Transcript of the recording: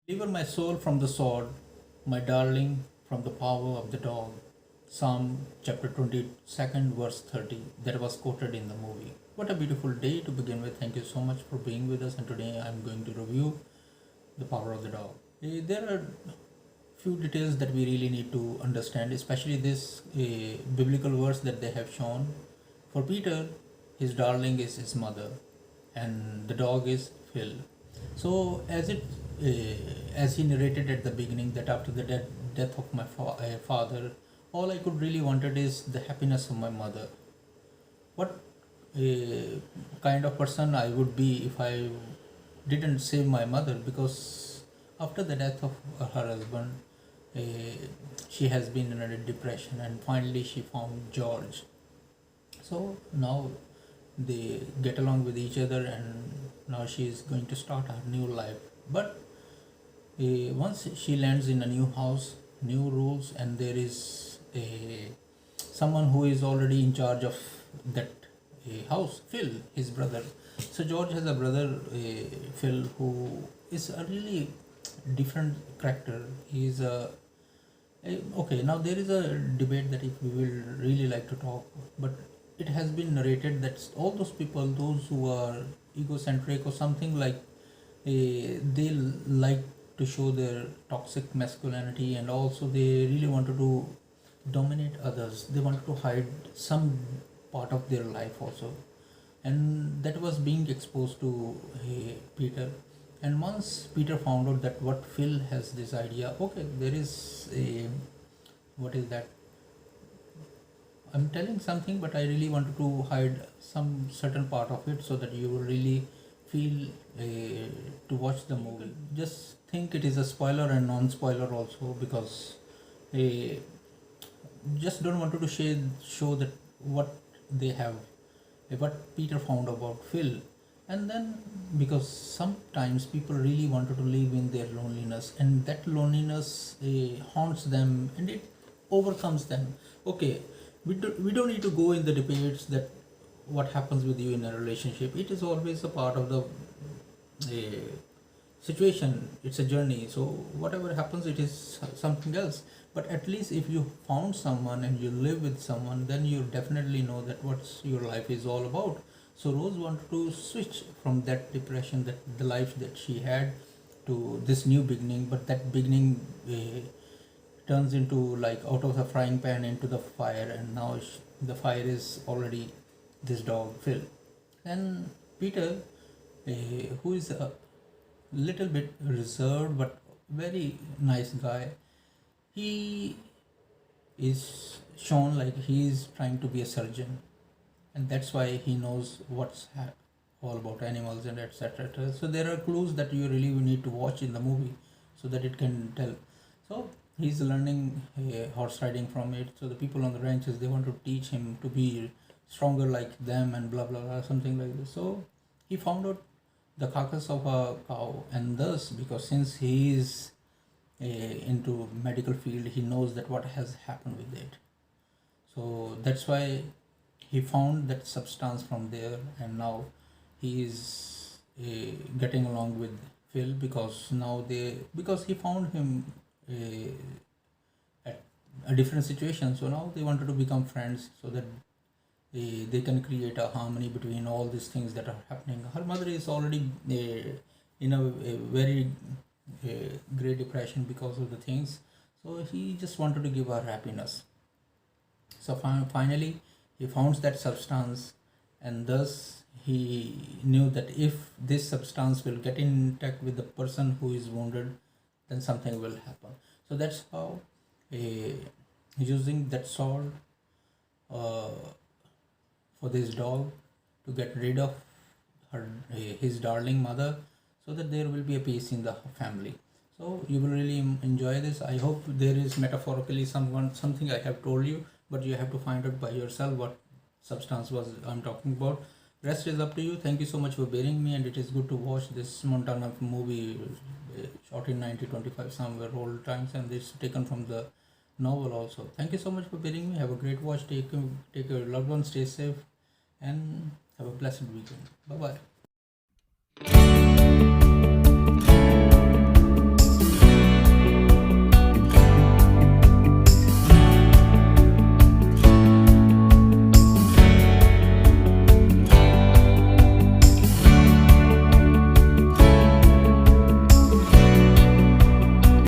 Deliver my soul from the sword, my darling from the power of the dog. Psalm chapter 22, verse 30. That was quoted in the movie. What a beautiful day to begin with. Thank you so much for being with us. And today I'm going to review the power of the dog. There are few details that we really need to understand, especially this biblical verse that they have shown. For Peter, his darling is his mother, and the dog is Phil. So, as he narrated at the beginning, that after the death of my father, all I could really wanted is the happiness of my mother. What kind of person I would be if I didn't save my mother? Because after the death of her husband, uh, she has been in a depression, and finally she found George. So now they get along with each other, and now she is going to start her new life. But once she lands in a new house, new rules, and there is someone who is already in charge of that house, Phil, his brother. So George has a brother, Phil, who is a really different character. He's a okay. Now there is a debate that if we will really like to talk, but it has been narrated that all those people, those who are egocentric or something like, they like to show their toxic masculinity, and also they really wanted to dominate others. They wanted to hide some part of their life also, and that was being exposed to Peter. And once Peter found out that what Phil has this idea, okay, there is a, what is that, I'm telling something, but I really wanted to hide some certain part of it so that you will really feel to watch the movie. Just think it is a spoiler and non-spoiler also, because uh, just don't want to show that what they have, what Peter found about Phil. And then, because sometimes people really wanted to live in their loneliness, and that loneliness haunts them and it overcomes them. Okay, we don't need to go in the debates that what happens with you in a relationship. It is always a part of the situation. It's a journey, so whatever happens, it is something else. But at least if you found someone and you live with someone, then you definitely know that what's your life is all about. So Rose wanted to switch from that depression, that the life that she had, to this new beginning. But that beginning turns into, like, out of the frying pan into the fire, and now the fire is already this dog Phil. And Peter, who is a little bit reserved but very nice guy, he is shown like he is trying to be a surgeon, and that's why he knows all about animals and etc. So there are clues that you really need to watch in the movie so that it can tell. So he's learning horse riding from it. So the people on the ranches, they want to teach him to be stronger like them and blah blah blah, something like this. So he found out the carcass of a cow, and thus, because since he is into medical field, he knows that what has happened with it. So that's why he found that substance from there, and now he is getting along with Phil, because he found him at a different situation. So now they wanted to become friends so that they can create a harmony between all these things that are happening. Her mother is already in a very great depression because of the things. So he just wanted to give her happiness. So finally, he found that substance, and thus he knew that if this substance will get in touch with the person who is wounded, then something will happen. So that's how, using that sword uh, for this dog to get rid of his darling mother, so that there will be a peace in the family. So you will really enjoy this. I hope there is metaphorically something I have told you, but you have to find out by yourself what substance was I'm talking about. Rest is up to you. Thank you so much for bearing me, and it is good to watch this Montana movie, shot in 1925 somewhere old times, and it's taken from the novel also. Thank you so much for bearing me. Have a great watch. Take your loved ones, stay safe, and have a blessed weekend. Bye bye.